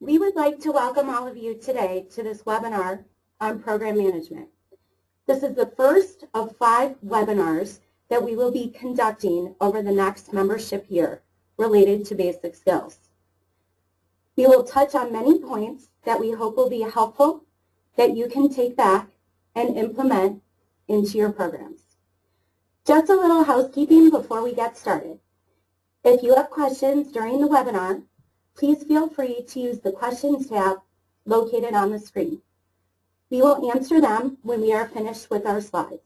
We would like to welcome all of you today to this webinar on program management. This is the first of 5 webinars that we will be conducting over the next membership year related to basic skills. We will touch on many points that we hope will be helpful that you can take back and implement into your programs. Just a little housekeeping before we get started. If you have questions during the webinar, please feel free to use the Questions tab located on the screen. We will answer them when we are finished with our slides.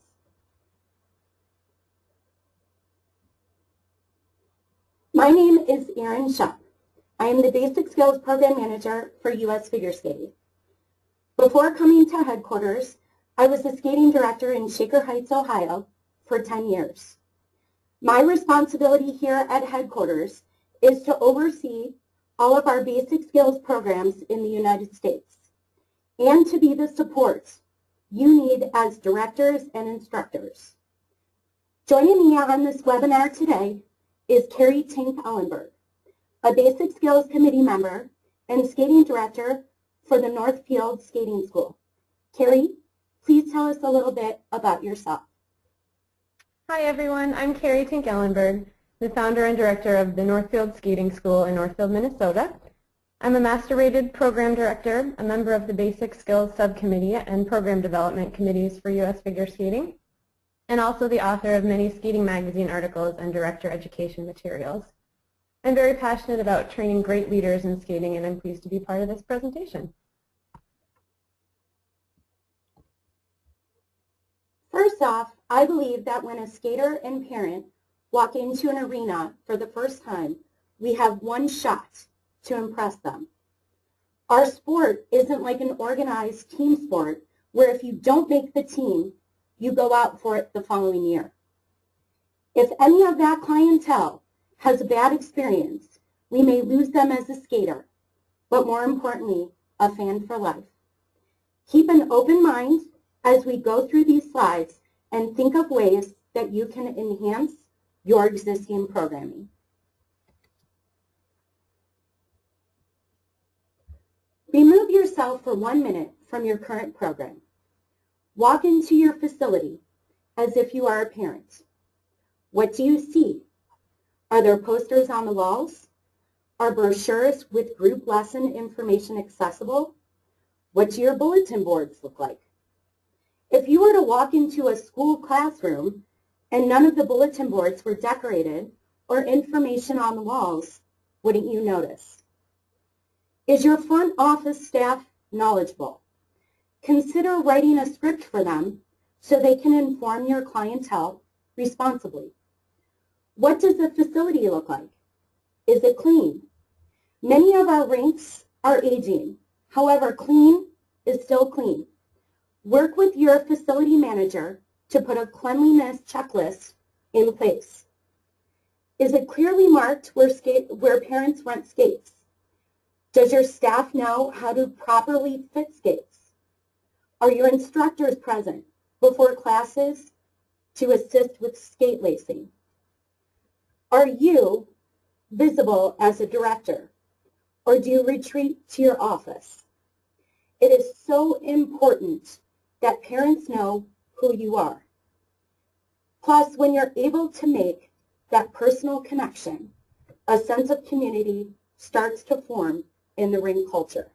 My name is Erin Shupp. I am the Basic Skills Program Manager for U.S. Figure Skating. Before coming to headquarters, I was the skating director in Shaker Heights, Ohio for 10 years. My responsibility here at headquarters is to oversee all of our basic skills programs in the United States and to be the support you need as directors and instructors. Joining me on this webinar today is Carrie Tink-Ellenberg, a Basic Skills Committee member and skating director for the Northfield Skating School. Carrie, please tell us a little bit about yourself. Hi everyone, I'm Carrie Tink-Ellenberg, the founder and director of the Northfield Skating School in Northfield, Minnesota. I'm a Master Rated Program Director, a member of the Basic Skills Subcommittee and Program Development Committees for U.S. Figure Skating, and also the author of many skating magazine articles and director education materials. I'm very passionate about training great leaders in skating, and I'm pleased to be part of this presentation. First off, I believe that when a skater and parent walk into an arena for the first time, we have one shot to impress them. Our sport isn't like an organized team sport where if you don't make the team, you go out for it the following year. If any of that clientele has a bad experience, we may lose them as a skater, but more importantly, a fan for life. Keep an open mind as we go through these slides and think of ways that you can enhance your existing programming. Remove yourself for 1 minute from your current program. Walk into your facility as if you are a parent. What do you see? Are there posters on the walls? Are brochures with group lesson information accessible? What do your bulletin boards look like? If you were to walk into a school classroom and none of the bulletin boards were decorated or information on the walls, wouldn't you notice? Is your front office staff knowledgeable? Consider writing a script for them so they can inform your clientele responsibly. What does the facility look like? Is it clean? Many of our rinks are aging. However, clean is still clean. Work with your facility manager to put a cleanliness checklist in place. Is it clearly marked where parents rent skates? Does your staff know how to properly fit skates? Are your instructors present before classes to assist with skate lacing? Are you visible as a director, or do you retreat to your office? It is so important that parents know who you are. Plus, when you're able to make that personal connection, a sense of community starts to form in the ring culture.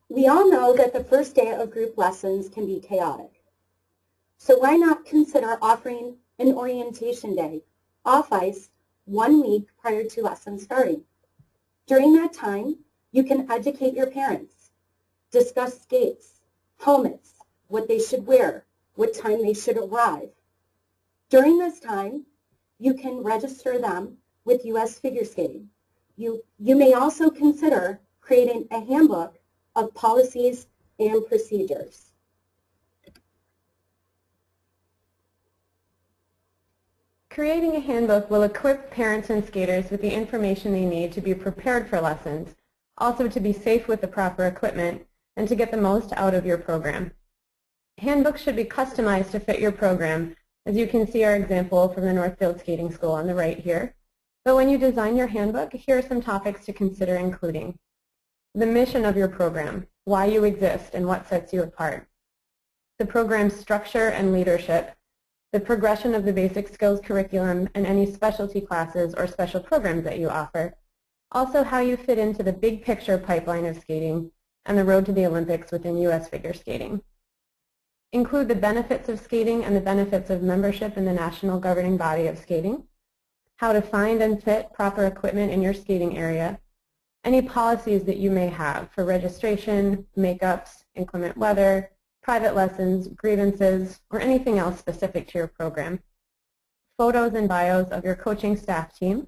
We all know that the first day of group lessons can be chaotic. So why not consider offering an orientation day off ice 1 week prior to lesson starting? During that time, you can educate your parents, discuss skates, helmets, what they should wear, what time they should arrive. During this time, you can register them with U.S. Figure Skating. You may also consider creating a handbook of policies and procedures. Creating a handbook will equip parents and skaters with the information they need to be prepared for lessons, also to be safe with the proper equipment, and to get the most out of your program. Handbooks should be customized to fit your program, as you can see our example from the Northfield Skating School on the right here. But when you design your handbook, here are some topics to consider including. The mission of your program, why you exist and what sets you apart. The program's structure and leadership, the progression of the basic skills curriculum and any specialty classes or special programs that you offer. Also how you fit into the big picture pipeline of skating and the road to the Olympics within U.S. figure skating. Include the benefits of skating and the benefits of membership in the national governing body of skating, how to find and fit proper equipment in your skating area, any policies that you may have for registration, makeups, inclement weather, private lessons, grievances, or anything else specific to your program. Photos and bios of your coaching staff team,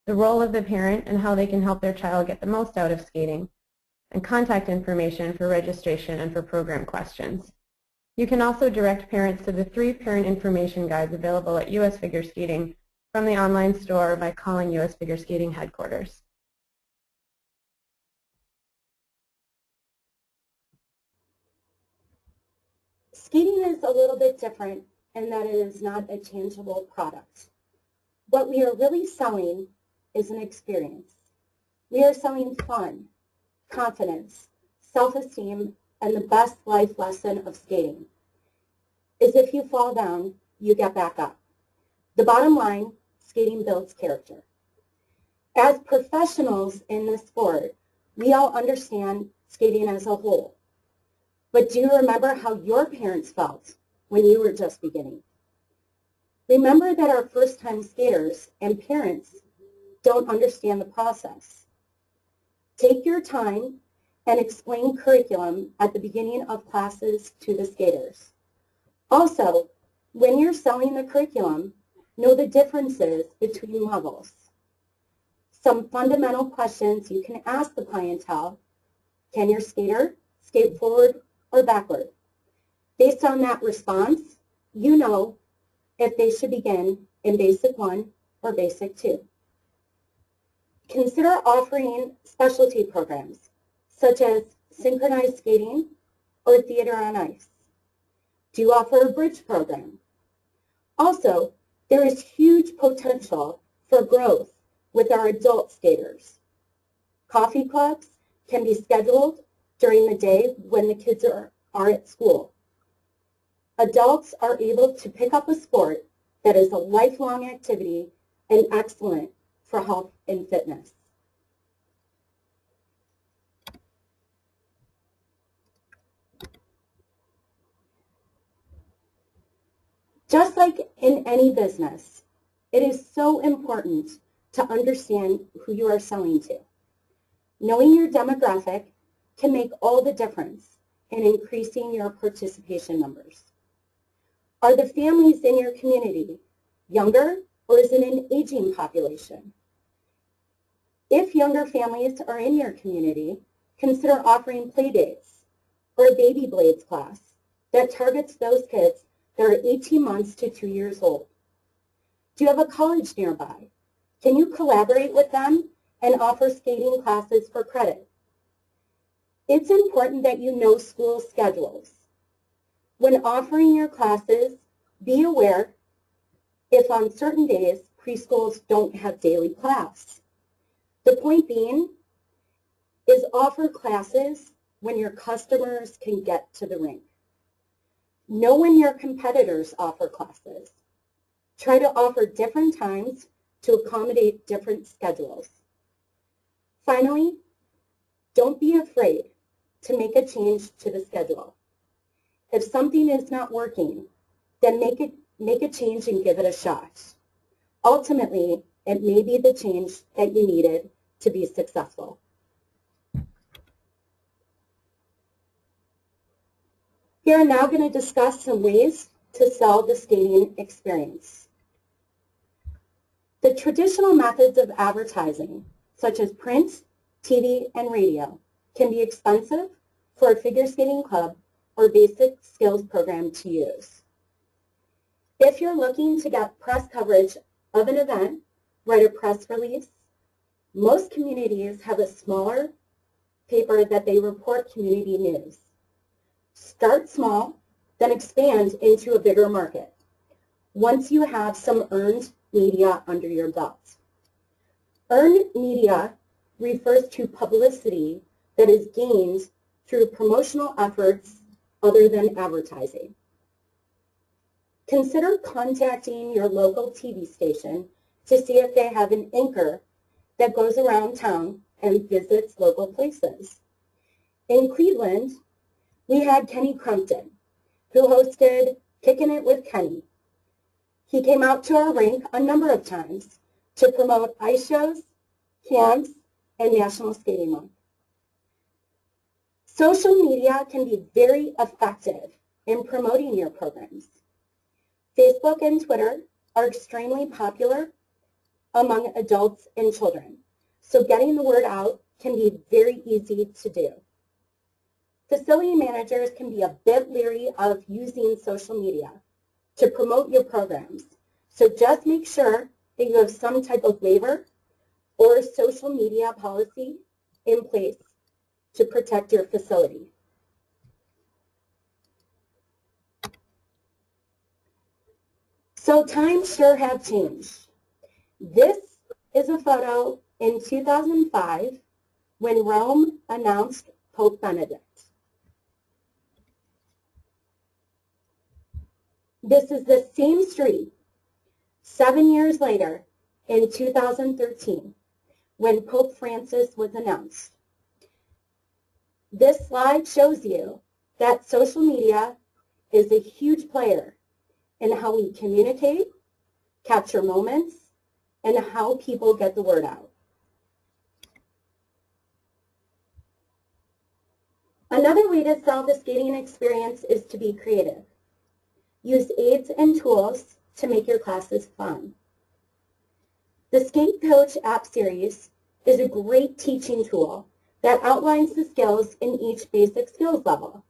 the role of the parent and how they can help their child get the most out of skating, and contact information for registration and for program questions. You can also direct parents to the 3 parent information guides available at U.S. Figure Skating from the online store by calling U.S. Figure Skating headquarters. Skating is a little bit different in that it is not a tangible product. What we are really selling is an experience. We are selling fun, confidence, self-esteem, and the best life lesson of skating is if you fall down, you get back up. The bottom line, skating builds character. As professionals in this sport, we all understand skating as a whole. But do you remember how your parents felt when you were just beginning? Remember that our first-time skaters and parents don't understand the process. Take your time and explain curriculum at the beginning of classes to the skaters. Also, when you're selling the curriculum, know the differences between levels. Some fundamental questions you can ask the clientele: can your skater skate forward or backward? Based on that response, you know if they should begin in Basic 1 or Basic 2. Consider offering specialty programs such as synchronized skating or theater on ice. Do you offer a bridge program? Also, there is huge potential for growth with our adult skaters. Coffee clubs can be scheduled during the day when the kids are at school. Adults are able to pick up a sport that is a lifelong activity and excellent for health and fitness. Just like in any business, it is so important to understand who you are selling to. Knowing your demographic can make all the difference in increasing your participation numbers. Are the families in your community younger, or is it an aging population? If younger families are in your community, consider offering play dates or a baby blades class that targets those kids that are 18 months to 2 years old. Do you have a college nearby? Can you collaborate with them and offer skating classes for credit? It's important that you know school schedules. When offering your classes, be aware if on certain days preschools don't have daily class. The point being is offer classes when your customers can get to the rink. Know when your competitors offer classes. Try to offer different times to accommodate different schedules. Finally, don't be afraid to make a change to the schedule. If something is not working, then make a change and give it a shot. Ultimately, it may be the change that you needed to be successful. We are now going to discuss some ways to sell the skating experience. The traditional methods of advertising, such as print, TV, and radio, can be expensive for a figure skating club or basic skills program to use. If you're looking to get press coverage of an event, write a press release. Most communities have a smaller paper that they report community news. Start small, then expand into a bigger market once you have some earned media under your belt. Earned media refers to publicity that is gained through promotional efforts other than advertising. Consider contacting your local TV station to see if they have an anchor that goes around town and visits local places. In Cleveland, we had Kenny Crumpton, who hosted Kickin' It with Kenny. He came out to our rink a number of times to promote ice shows, camps, and National Skating Month. Social media can be very effective in promoting your programs. Facebook and Twitter are extremely popular among adults and children, so getting the word out can be very easy to do. Facility managers can be a bit leery of using social media to promote your programs, so just make sure that you have some type of waiver or social media policy in place to protect your facility. So times sure have changed. This is a photo in 2005 when Rome announced Pope Benedict. This is the same street 7 years later in 2013 when Pope Francis was announced. This slide shows you that social media is a huge player in how we communicate, capture moments, and how people get the word out. Another way to sell the skating experience is to be creative. Use aids and tools to make your classes fun. The Skate Coach app series is a great teaching tool that outlines the skills in each basic skills level.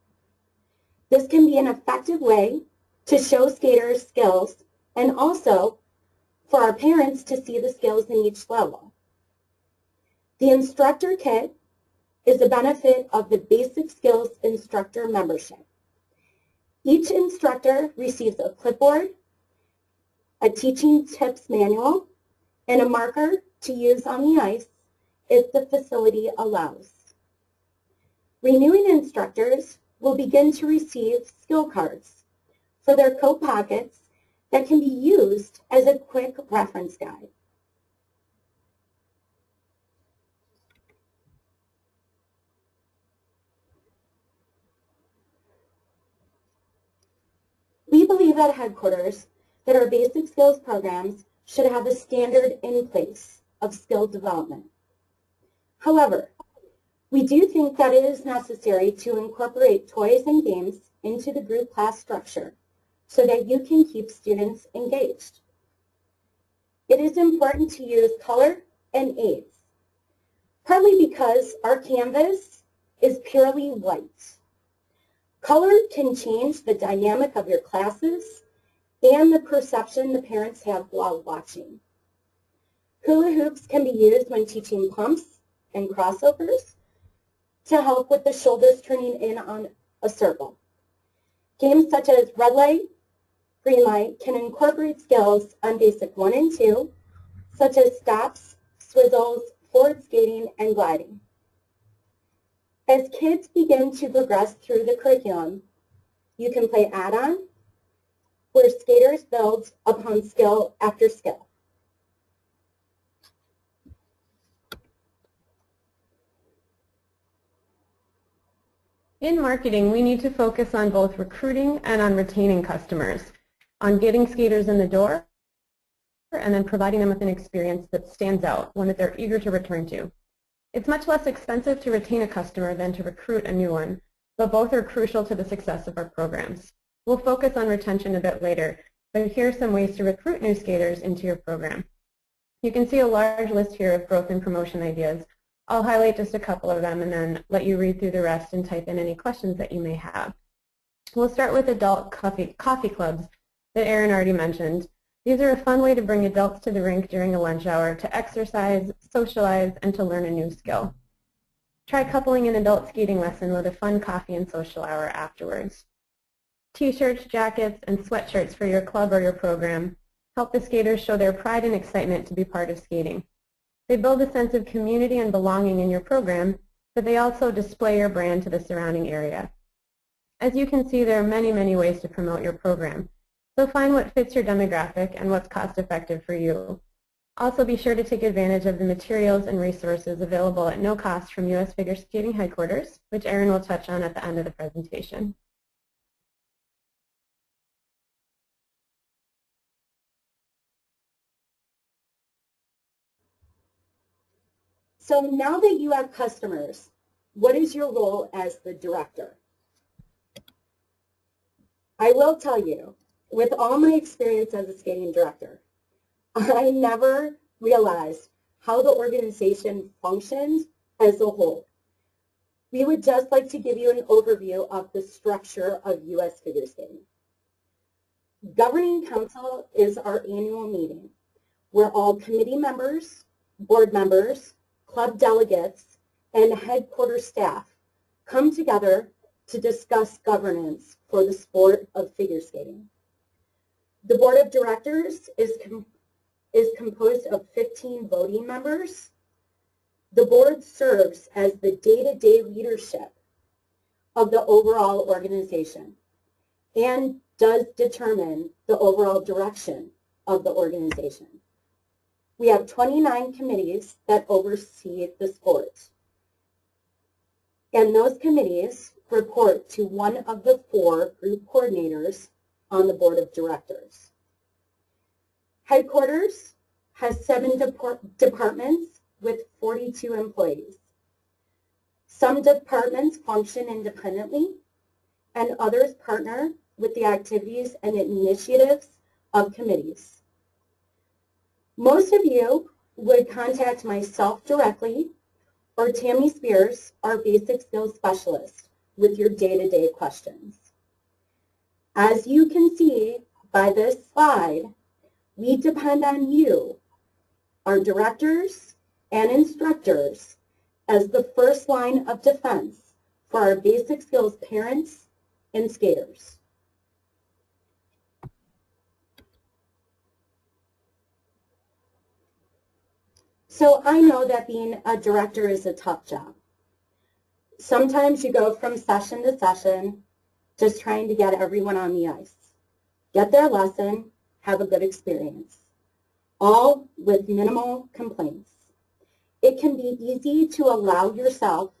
This can be an effective way to show skaters skills and also for our parents to see the skills in each level. The instructor kit is a benefit of the Basic Skills Instructor membership. Each instructor receives a clipboard, a teaching tips manual, and a marker to use on the ice if the facility allows. Renewing instructors will begin to receive skill cards for their coat pockets that can be used as a quick reference guide. We believe at headquarters that our basic skills programs should have a standard in place of skill development. However, we do think that it is necessary to incorporate toys and games into the group class structure so that you can keep students engaged. It is important to use color and aids, partly because our canvas is purely white. Color can change the dynamic of your classes and the perception the parents have while watching. Hula hoops can be used when teaching pumps and crossovers to help with the shoulders turning in on a circle. Games such as red light, green light can incorporate skills on basic 1 and 2, such as stops, swizzles, forward skating, and gliding. As kids begin to progress through the curriculum, you can play add-on, where skaters build upon skill after skill. In marketing, we need to focus on both recruiting and on retaining customers, on getting skaters in the door, and then providing them with an experience that stands out, one that they're eager to return to. It's much less expensive to retain a customer than to recruit a new one, but both are crucial to the success of our programs. We'll focus on retention a bit later, but here are some ways to recruit new skaters into your program. You can see a large list here of growth and promotion ideas. I'll highlight just a couple of them and then let you read through the rest and type in any questions that you may have. We'll start with adult coffee clubs that Erin already mentioned. These are a fun way to bring adults to the rink during a lunch hour to exercise, socialize, and to learn a new skill. Try coupling an adult skating lesson with a fun coffee and social hour afterwards. T-shirts, jackets, and sweatshirts for your club or your program help the skaters show their pride and excitement to be part of skating. They build a sense of community and belonging in your program, but they also display your brand to the surrounding area. As you can see, there are many, many ways to promote your program. So find what fits your demographic and what's cost effective for you. Also be sure to take advantage of the materials and resources available at no cost from U.S. Figure Skating Headquarters, which Erin will touch on at the end of the presentation. So now that you have customers, what is your role as the director? I will tell you, with all my experience as a skating director, I never realized how the organization functioned as a whole. We would just like to give you an overview of the structure of U.S. Figure Skating. Governing Council is our annual meeting where all committee members, board members, club delegates, and headquarters staff come together to discuss governance for the sport of figure skating. The board of directors is composed of 15 voting members. The board serves as the day-to-day leadership of the overall organization and does determine the overall direction of the organization. We have 29 committees that oversee the sport. And those committees report to one of the 4 group coordinators on the board of directors. Headquarters has 7 departments with 42 employees. Some departments function independently, and others partner with the activities and initiatives of committees. Most of you would contact myself directly or Tammy Spears, our basic skills specialist, with your day-to-day questions. As you can see by this slide, we depend on you, our directors and instructors, as the first line of defense for our basic skills parents and skaters. So I know that being a director is a tough job. Sometimes you go from session to session just trying to get everyone on the ice, get their lesson, have a good experience, all with minimal complaints. It can be easy to allow yourself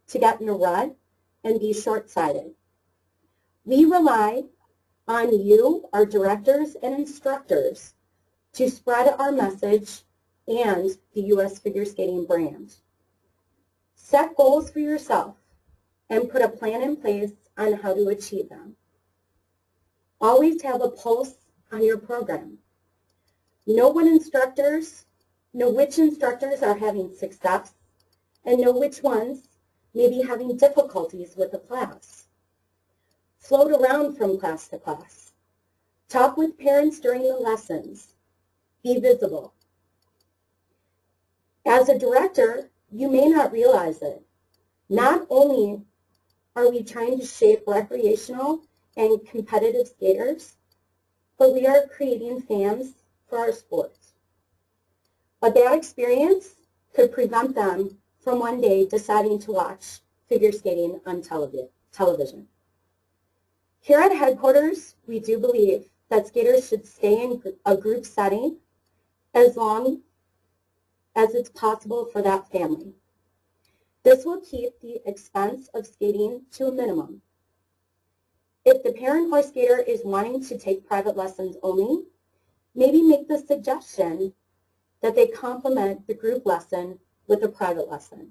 to get in a rut and be short-sighted. We rely on you, our directors and instructors, to spread our message and the U.S. Figure Skating brand. Set goals for yourself and put a plan in place on how to achieve them. Always have a pulse on your program. Know which instructors are having success and know which ones may be having difficulties with the class. Float around from class to class. Talk with parents during the lessons. Be visible. As a director, you may not realize it. Not only are we trying to shape recreational and competitive skaters, but we are creating fans for our sport. A bad experience could prevent them from one day deciding to watch figure skating on television. Here at headquarters, we do believe that skaters should stay in a group setting as long as it's possible for that family. This will keep the expense of skating to a minimum. If the parent or skater is wanting to take private lessons only, maybe make the suggestion that they complement the group lesson with a private lesson.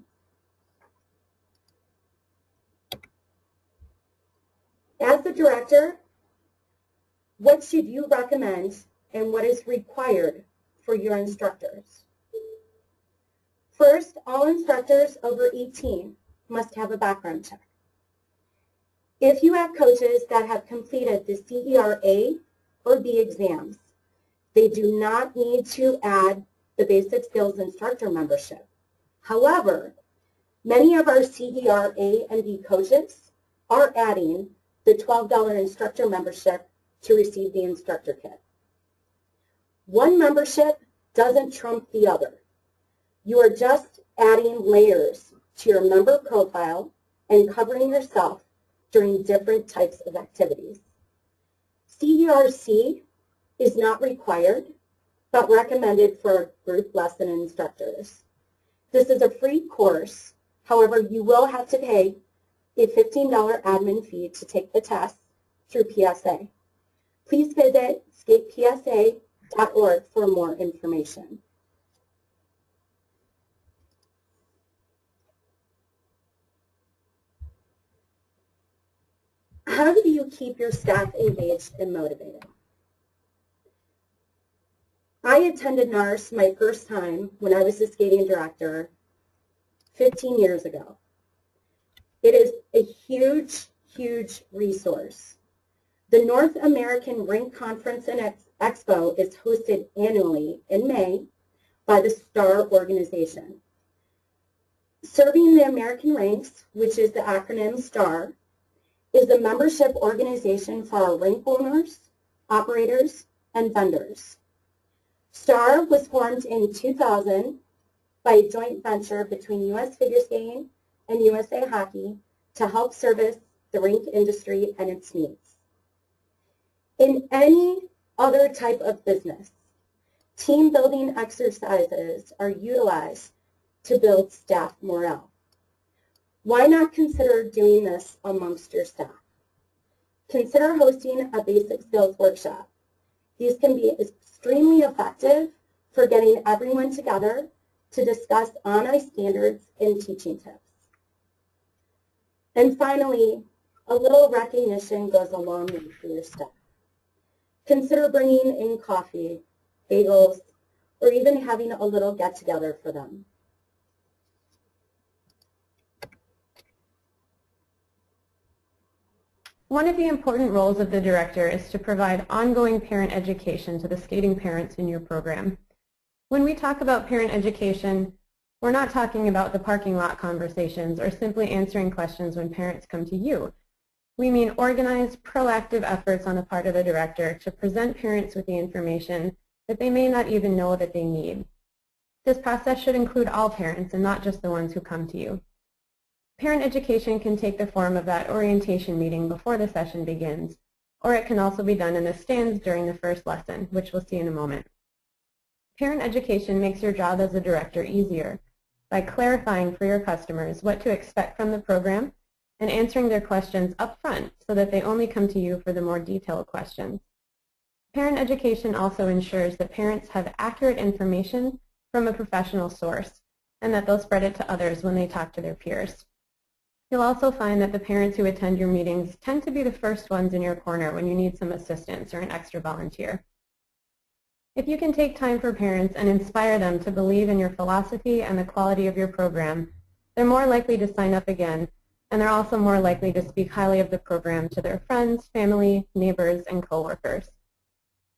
As the director, what should you recommend and what is required for your instructors? First, all instructors over 18 must have a background check. If you have coaches that have completed the CER A or B exams, they do not need to add the basic skills instructor membership. However, many of our CER A and B coaches are adding the $12 instructor membership to receive the instructor kit. One membership doesn't trump the other. You are just adding layers to your member profile and covering yourself during different types of activities. CERC is not required, but recommended for group lesson instructors. This is a free course. However, you will have to pay a $15 admin fee to take the test through PSA. Please visit skatepsa.org for more information. How do you keep your staff engaged and motivated? I attended NARS my first time when I was the skating director 15 years ago. It is a huge, huge resource. The North American Rink Conference and Expo is hosted annually in May by the STAR organization. Serving the American Rinks, which is the acronym STAR, is the membership organization for our rink owners, operators, and vendors. STAR was formed in 2000 by a joint venture between U.S. Figure Skating and USA Hockey to help service the rink industry and its needs. In any other type of business, team building exercises are utilized to build staff morale. Why not consider doing this amongst your staff? Consider hosting a basic skills workshop. These can be extremely effective for getting everyone together to discuss on-ice standards and teaching tips. And finally, a little recognition goes a long way for your staff. Consider bringing in coffee, bagels, or even having a little get-together for them. One of the important roles of the director is to provide ongoing parent education to the skating parents in your program. When we talk about parent education, we're not talking about the parking lot conversations or simply answering questions when parents come to you. We mean organized, proactive efforts on the part of the director to present parents with the information that they may not even know that they need. This process should include all parents and not just the ones who come to you. Parent education can take the form of that orientation meeting before the session begins, or it can also be done in the stands during the first lesson, which we'll see in a moment. Parent education makes your job as a director easier by clarifying for your customers what to expect from the program and answering their questions up front so that they only come to you for the more detailed questions. Parent education also ensures that parents have accurate information from a professional source and that they'll spread it to others when they talk to their peers. You'll also find that the parents who attend your meetings tend to be the first ones in your corner when you need some assistance or an extra volunteer. If you can take time for parents and inspire them to believe in your philosophy and the quality of your program, they're more likely to sign up again, and they're also more likely to speak highly of the program to their friends, family, neighbors, and coworkers.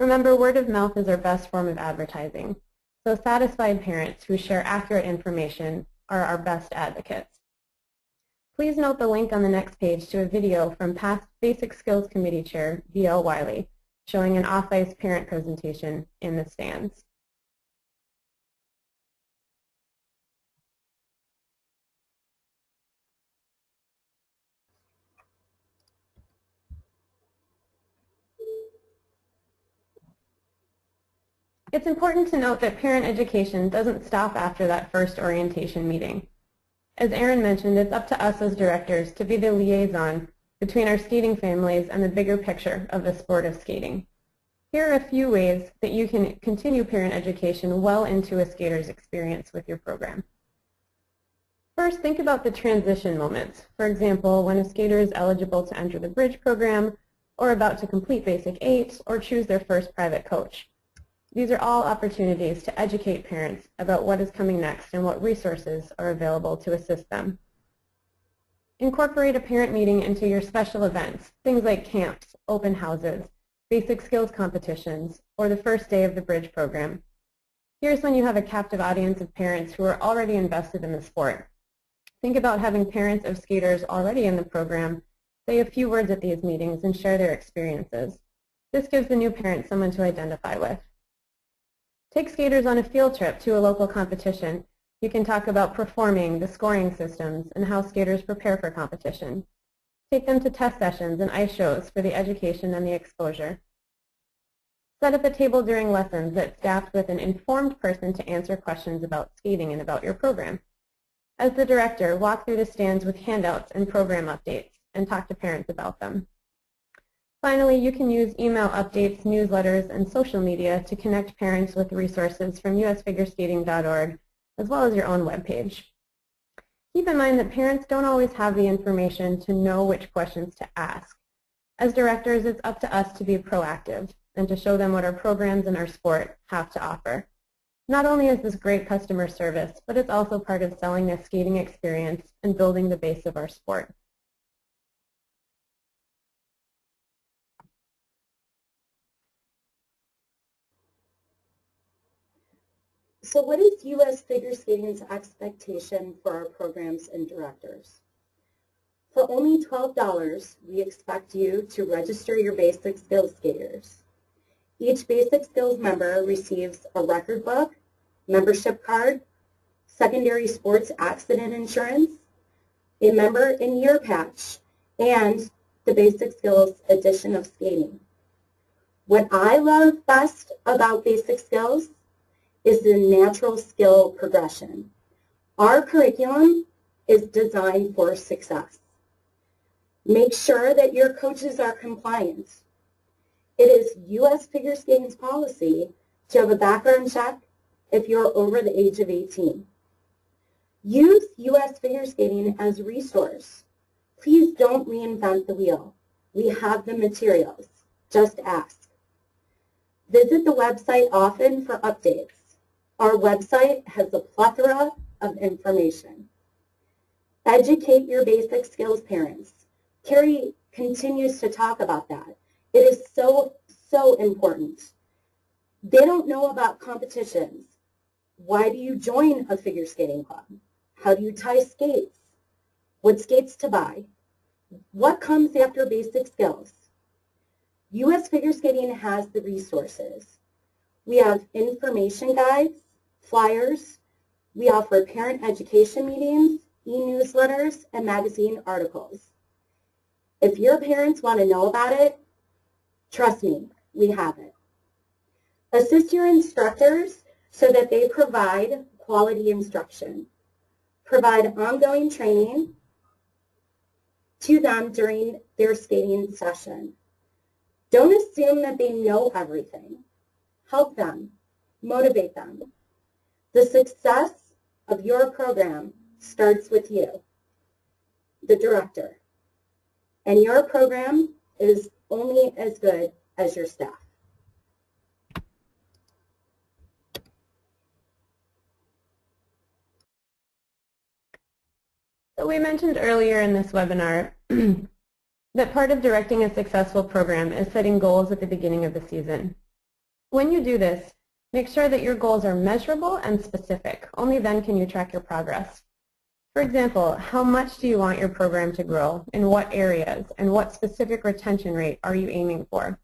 Remember, word of mouth is our best form of advertising, so satisfied parents who share accurate information are our best advocates. Please note the link on the next page to a video from past Basic Skills Committee Chair V.L. Wiley showing an off-ice parent presentation in the stands. It's important to note that parent education doesn't stop after that first orientation meeting. As Erin mentioned, it's up to us as directors to be the liaison between our skating families and the bigger picture of the sport of skating. Here are a few ways that you can continue parent education well into a skater's experience with your program. First, think about the transition moments. For example, when a skater is eligible to enter the bridge program, or about to complete Basic 8, or choose their first private coach. These are all opportunities to educate parents about what is coming next and what resources are available to assist them. Incorporate a parent meeting into your special events, things like camps, open houses, basic skills competitions, or the first day of the bridge program. Here's when you have a captive audience of parents who are already invested in the sport. Think about having parents of skaters already in the program say a few words at these meetings and share their experiences. This gives the new parent someone to identify with. Take skaters on a field trip to a local competition. You can talk about performing, the scoring systems, and how skaters prepare for competition. Take them to test sessions and ice shows for the education and the exposure. Set up a table during lessons that's staffed with an informed person to answer questions about skating and about your program. As the director, walk through the stands with handouts and program updates and talk to parents about them. Finally, you can use email updates, newsletters, and social media to connect parents with resources from usfigureskating.org as well as your own webpage. Keep in mind that parents don't always have the information to know which questions to ask. As directors, it's up to us to be proactive and to show them what our programs and our sport have to offer. Not only is this great customer service, but it's also part of selling a skating experience and building the base of our sport. So what is U.S. Figure Skating's expectation for our programs and directors? For only $12, we expect you to register your basic skills skaters. Each basic skills member receives a record book, membership card, secondary sports accident insurance, a member in year patch, and the basic skills edition of skating. What I love best about basic skills is the natural skill progression. Our curriculum is designed for success. Make sure that your coaches are compliant. It is U.S. Figure Skating's policy to have a background check if you're over the age of 18. Use U.S. Figure Skating as a resource. Please don't reinvent the wheel. We have the materials. Just ask. Visit the website often for updates. Our website has a plethora of information. Educate your basic skills parents. Carrie continues to talk about that. It is so, so important. They don't know about competitions. Why do you join a figure skating club? How do you tie skates? What skates to buy? What comes after basic skills? U.S. Figure Skating has the resources. We have information guides, flyers. We offer parent education meetings, e-newsletters, and magazine articles. If your parents want to know about it, trust me, we have it. Assist your instructors so that they provide quality instruction. Provide ongoing training to them during their skating session. Don't assume that they know everything. Help them. Motivate them. The success of your program starts with you, the director. And your program is only as good as your staff. So we mentioned earlier in this webinar that part of directing a successful program is setting goals at the beginning of the season. When you do this, make sure that your goals are measurable and specific. Only then can you track your progress. For example, how much do you want your program to grow? In what areas? And what specific retention rate are you aiming for?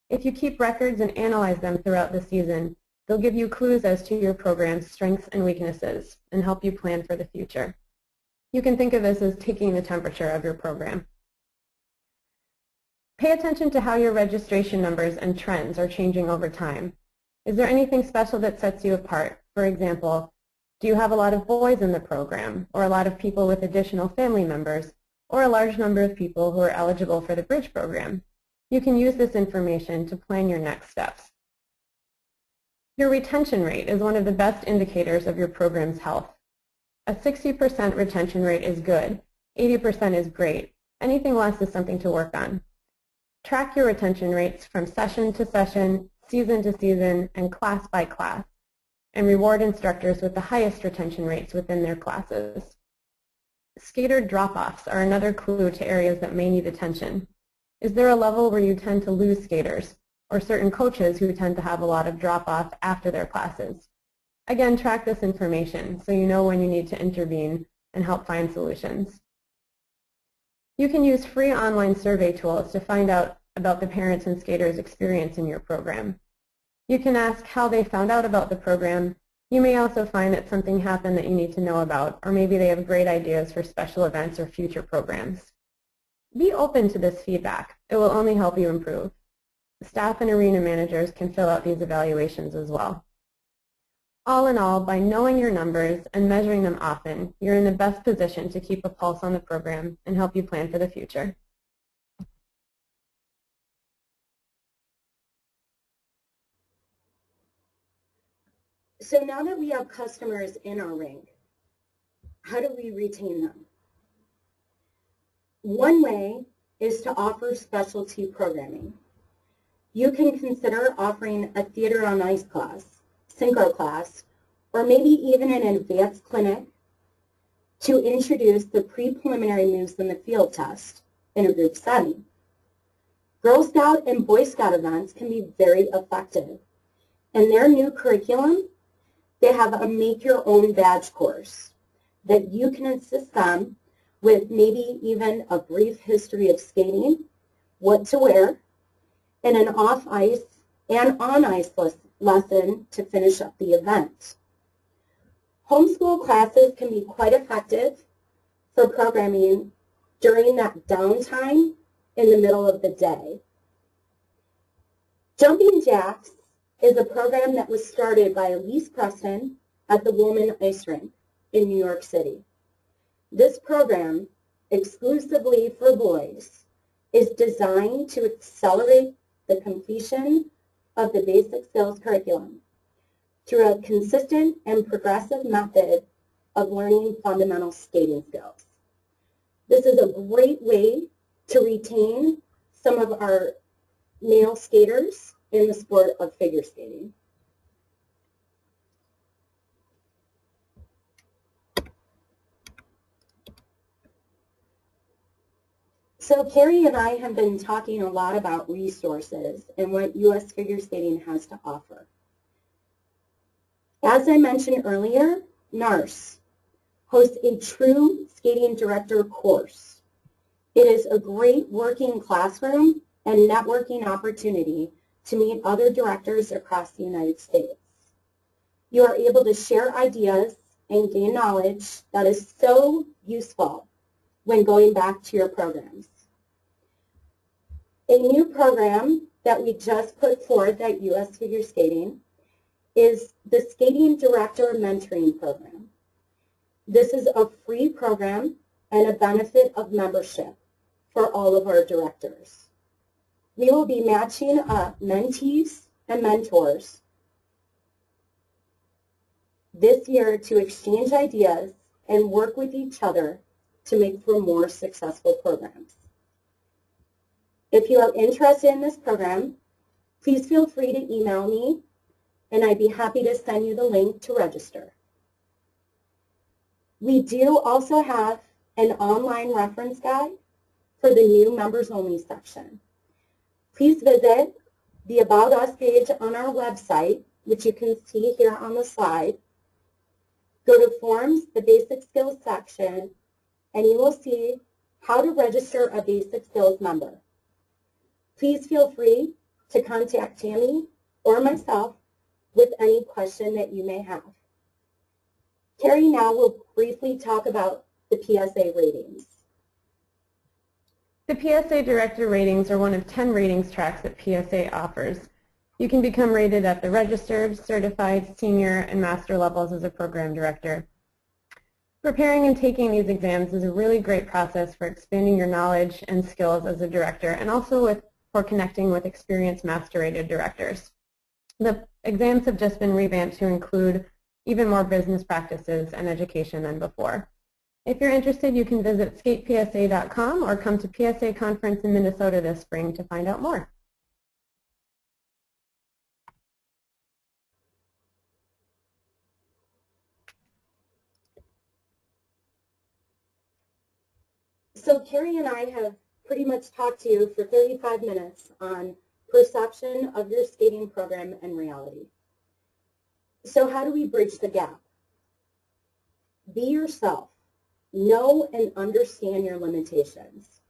If you keep records and analyze them throughout the season, they'll give you clues as to your program's strengths and weaknesses and help you plan for the future. You can think of this as taking the temperature of your program. Pay attention to how your registration numbers and trends are changing over time. Is there anything special that sets you apart? For example, do you have a lot of boys in the program, or a lot of people with additional family members, or a large number of people who are eligible for the Bridge program? You can use this information to plan your next steps. Your retention rate is one of the best indicators of your program's health. A 60% retention rate is good, 80% is great. Anything less is something to work on. Track your retention rates from session to session, season to season, and class by class, and reward instructors with the highest retention rates within their classes. Skater drop-offs are another clue to areas that may need attention. Is there a level where you tend to lose skaters, or certain coaches who tend to have a lot of drop-off after their classes? Again, track this information so you know when you need to intervene and help find solutions. You can use free online survey tools to find out about the parents and skaters' experience in your program. You can ask how they found out about the program You may also find that something happened that you need to know about, or maybe they have great ideas for special events or future programs. Be open to this feedback. It will only help you improve. Staff and arena managers can fill out these evaluations as well. All in all, by knowing your numbers and measuring them often, you're in the best position to keep a pulse on the program and help you plan for the future. So now that we have customers in our ring, how do we retain them? One way is to offer specialty programming. You can consider offering a theater on ice class, synchro class, or maybe even an advanced clinic to introduce the pre-preliminary moves in the field test in a group setting. Girl Scout and Boy Scout events can be very effective. In their new curriculum, they have a Make Your Own Badge course that you can assist them with maybe even a brief history of skating, what to wear, and an off-ice and on-ice lesson to finish up the event. Homeschool classes can be quite effective for programming during that downtime in the middle of the day. Jumping Jacks is a program that was started by Elise Preston at the Woolman Ice Rink in New York City. This program, exclusively for boys, is designed to accelerate the completion of the basic skills curriculum through a consistent and progressive method of learning fundamental skating skills. This is a great way to retain some of our male skaters in the sport of figure skating. So Carrie and I have been talking a lot about resources and what U.S. Figure Skating has to offer. As I mentioned earlier, NARS hosts a true skating director course. It is a great working classroom and networking opportunity to meet other directors across the United States. You are able to share ideas and gain knowledge that is so useful when going back to your programs. A new program that we just put forth at U.S. Figure Skating is the Skating Director Mentoring Program. This is a free program and a benefit of membership for all of our directors. We will be matching up mentees and mentors this year to exchange ideas and work with each other to make for more successful programs. If you are interested in this program, please feel free to email me, and I'd be happy to send you the link to register. We do also have an online reference guide for the new members-only section. Please visit the About Us page on our website, which you can see here on the slide. Go to Forms, the Basic Skills section, and you will see how to register a Basic Skills member. Please feel free to contact Tammy or myself with any question that you may have. Carrie now will briefly talk about the PSA ratings. The PSA Director ratings are one of 10 ratings tracks that PSA offers. You can become rated at the registered, certified, senior, and master levels as a program director. Preparing and taking these exams is a really great process for expanding your knowledge and skills as a director, and also for connecting with experienced master-rated directors. The exams have just been revamped to include even more business practices and education than before. If you're interested, you can visit skatepsa.com or come to PSA Conference in Minnesota this spring to find out more. So Carrie and I have pretty much talked to you for 35 minutes on perception of your skating program and reality. So how do we bridge the gap? Be yourself. Know and understand your limitations.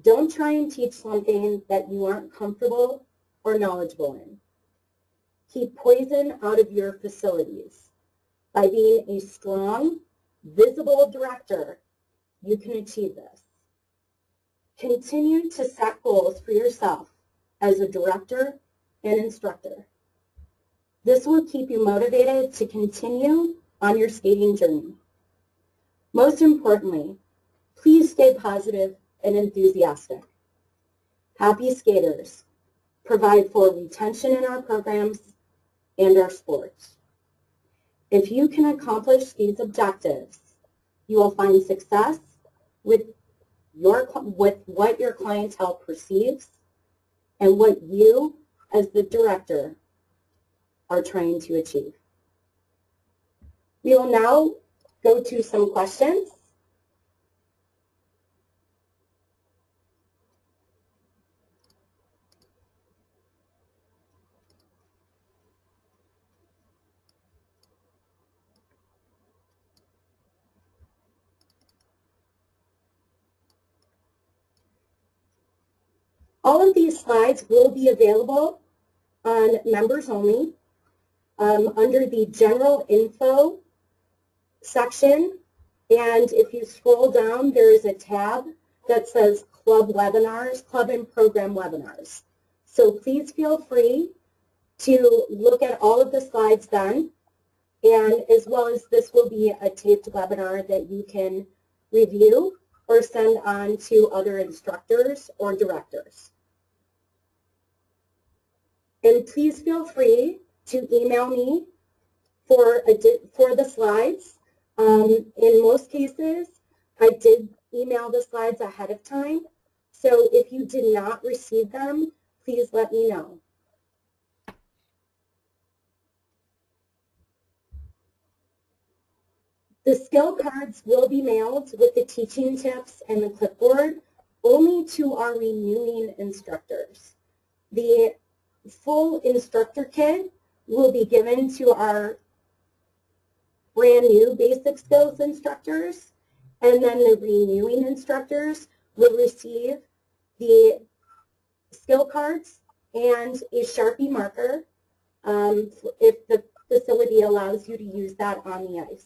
Don't try and teach something that you aren't comfortable or knowledgeable in. keep poison out of your facilities. By being a strong, visible director, you can achieve this. Continue to set goals for yourself as a director and instructor. This will keep you motivated to continue on your skating journey. Most importantly, please stay positive and enthusiastic. Happy skaters provide for retention in our programs and our sports. If you can accomplish these objectives, you will find success with what your clientele perceives and what you, as the director, are trying to achieve. We will now go to some questions. All of these slides will be available on members only under the general info section. And if you scroll down, there is a tab that says club webinars, club and program webinars. So please feel free to look at all of the slides then, and as well as this will be a taped webinar that you can review or send on to other instructors or directors. And please feel free to email me for the slides. In most cases, I did email the slides ahead of time. So if you did not receive them, please let me know. The skill cards will be mailed with the teaching tips and the clipboard only to our renewing instructors. The full instructor kit will be given to our brand new basic skills instructors, and then the renewing instructors will receive the skill cards and a Sharpie marker if the facility allows you to use that on the ice.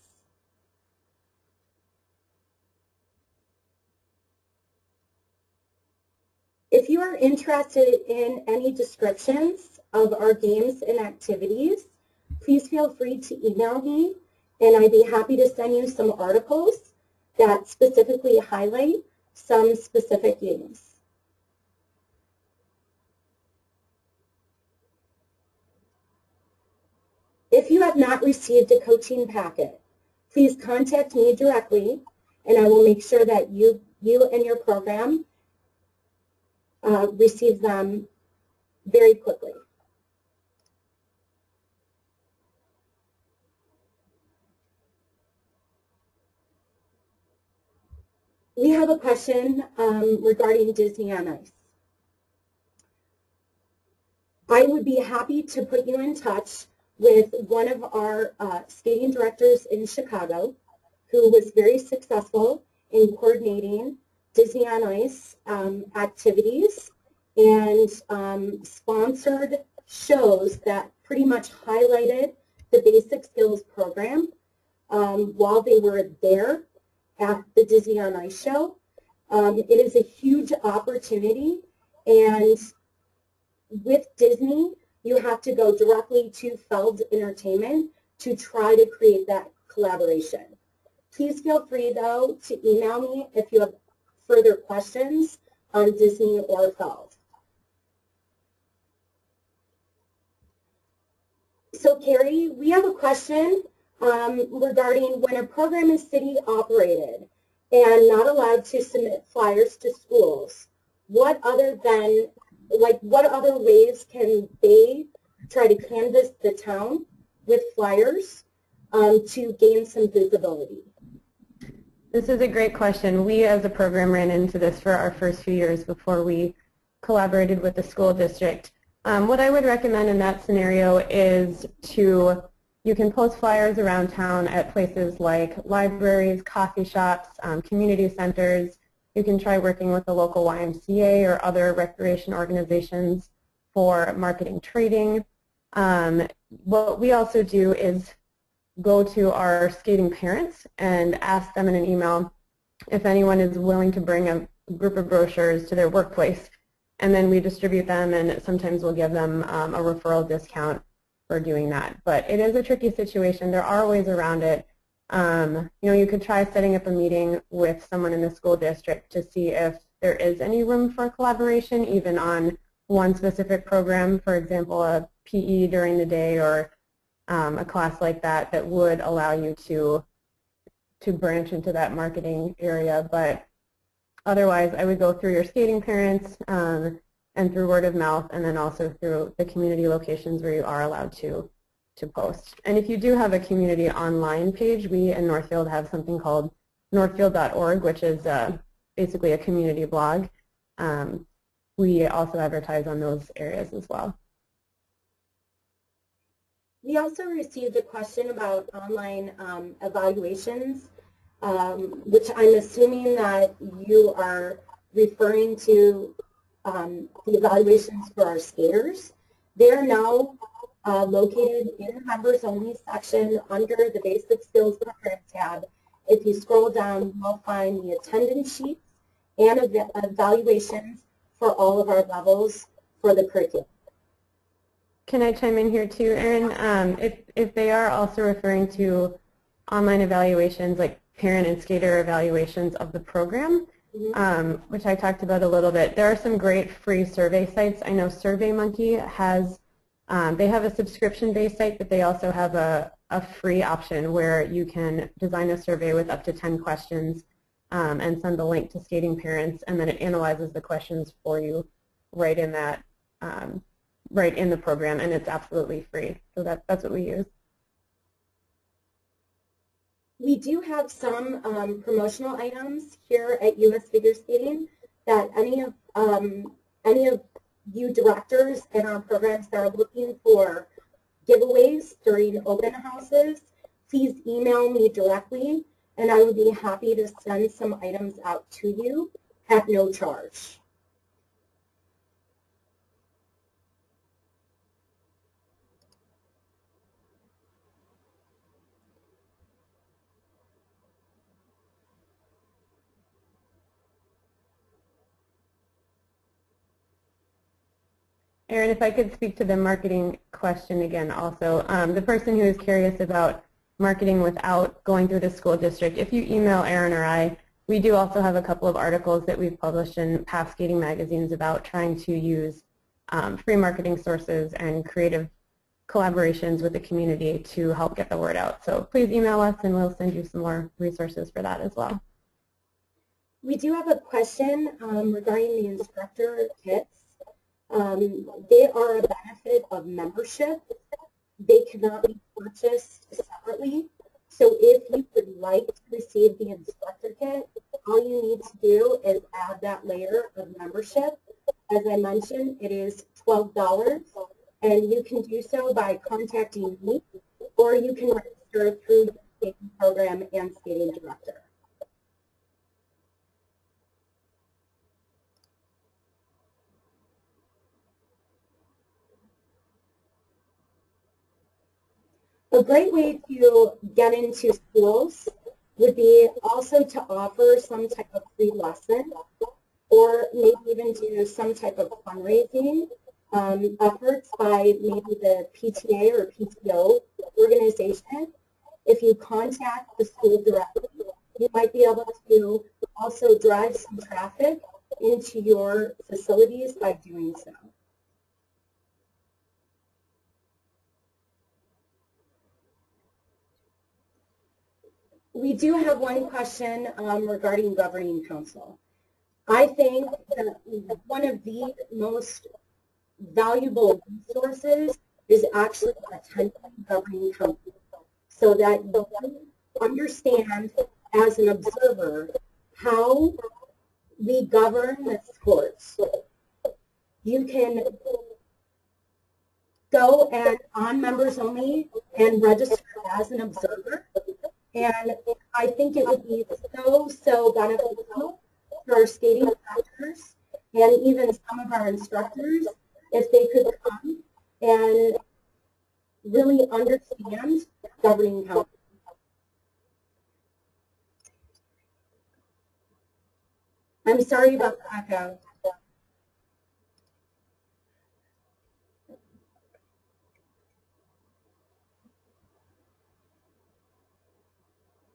If you are interested in any descriptions of our games and activities, please feel free to email me, and I'd be happy to send you some articles that specifically highlight some specific games. If you have not received a coaching packet, please contact me directly, and I will make sure that you and your program receive them very quickly. We have a question regarding Disney on Ice. I would be happy to put you in touch with one of our skating directors in Chicago who was very successful in coordinating Disney on Ice activities and sponsored shows that pretty much highlighted the basic skills program while they were there at the Disney on Ice show. It is a huge opportunity, and with Disney, you have to go directly to Feld Entertainment to try to create that collaboration. Please feel free, though, to email me if you have further questions on Disney or Feld. So, Carrie, we have a question regarding when a program is city operated and not allowed to submit flyers to schools, what other ways can they try to canvass the town with flyers to gain some visibility? This is a great question. We as a program ran into this for our first few years before we collaborated with the school district. What I would recommend in that scenario is you can post flyers around town at places like libraries, coffee shops, community centers. You can try working with the local YMCA or other recreation organizations for marketing trading. what we also do is go to our skating parents and ask them in an email if anyone is willing to bring a group of brochures to their workplace, and then we distribute them, and sometimes we'll give them a referral discount for doing that. But it is a tricky situation. There are ways around it. You could try setting up a meeting with someone in the school district to see if there is any room for collaboration, even on one specific program, for example, a PE during the day or a class like that that would allow you to branch into that marketing area. But otherwise, I would go through your skating parents and through word of mouth, and then also through the community locations where you are allowed to post. And if you do have a community online page, we in Northfield have something called northfield.org, which is basically a community blog. We also advertise on those areas as well. We also received a question about online evaluations, which I'm assuming that you are referring to the evaluations for our skaters. They're now located in the members only section under the basic skills program tab. If you scroll down, you'll find the attendance sheets and evaluations for all of our levels for the curriculum. Can I chime in here too, Erin? If they are also referring to online evaluations, like parent and skater evaluations of the program, which I talked about a little bit, there are some great free survey sites. I know SurveyMonkey has, they have a subscription-based site, but they also have a free option where you can design a survey with up to 10 questions and send the link to skating parents, and then it analyzes the questions for you right in that right in the program, and it's absolutely free. So that's what we use. We do have some promotional items here at US Figure Skating that any of you directors in our programs that are looking for giveaways during open houses, please email me directly, and I would be happy to send some items out to you at no charge. Erin, if I could speak to the marketing question again also. The person who is curious about marketing without going through the school district, if you email Erin or I, we do also have a couple of articles that we've published in past skating magazines about trying to use free marketing sources and creative collaborations with the community to help get the word out. So please email us and we'll send you some more resources for that as well. We do have a question regarding the instructor kits. They are a benefit of membership. They cannot be purchased separately. So if you would like to receive the instructor kit, all you need to do is add that layer of membership. As I mentioned, it is $12, and you can do so by contacting me, or you can register through the skating program and skating director. A great way to get into schools would be also to offer some type of free lesson, or maybe even do some type of fundraising efforts by maybe the PTA or PTO organization. If you contact the school directly, you might be able to also drive some traffic into your facilities by doing so. We do have one question regarding governing council. I think that one of the most valuable resources is actually attending governing council, so that you understand as an observer how we govern the sports. You can go and on members only and register as an observer. And I think it would be so beneficial for our skating instructors and even some of our instructors if they could come and really understand governing council. I'm sorry about the echo.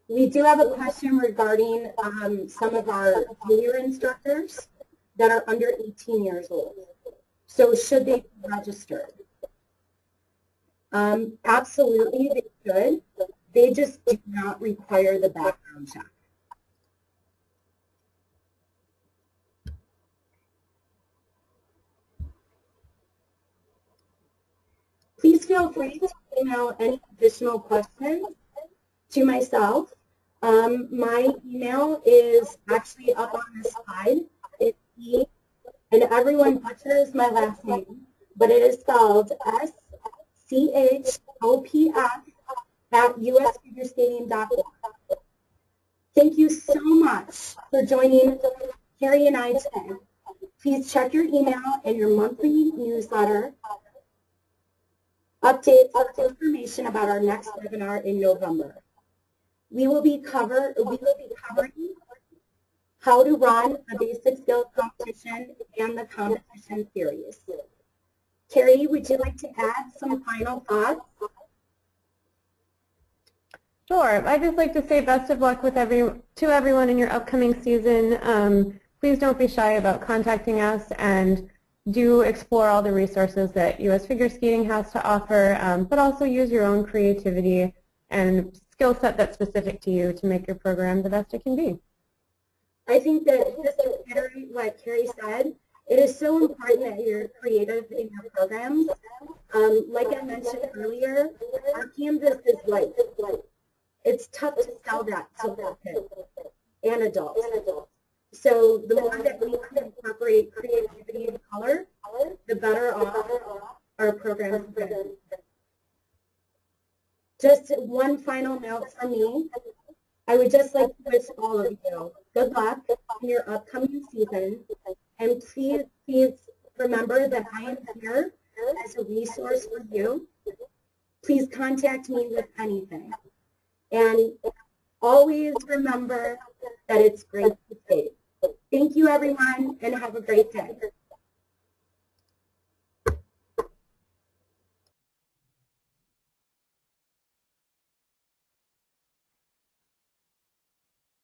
We do have a question regarding some of our junior instructors that are under 18 years old. So should they be registered? Absolutely, they should. They just do not require the background check. Please feel free to email any additional questions to myself. My email is actually up on this slide. It's E, and everyone butchers my last name, but it is spelled SCHOPF@usfigureskating.org. Thank you so much for joining Carrie and I today. Please check your email and your monthly newsletter updates of information about our next webinar in November. We will be covering how to run a basic skills competition and the competition series. Carrie, would you like to add some final thoughts? Sure. I'd just like to say best of luck with to everyone in your upcoming season. Please don't be shy about contacting us, and do explore all the resources that US Figure Skating has to offer, but also use your own creativity and skill set that's specific to you to make your program the best it can be. I think that, just to reiterate what Carrie said, it is so important that you're creative in your programs. Like I mentioned earlier, our canvas is light. It's tough to sell that to kids and adults. So the more that we can incorporate creativity and color, the better off our programs will be. Just one final note from me. I would just like to wish all of you good luck in your upcoming season. And please remember that I am here as a resource for you. Please contact me with anything. And always remember that it's great to skate. Thank you, everyone, and have a great day.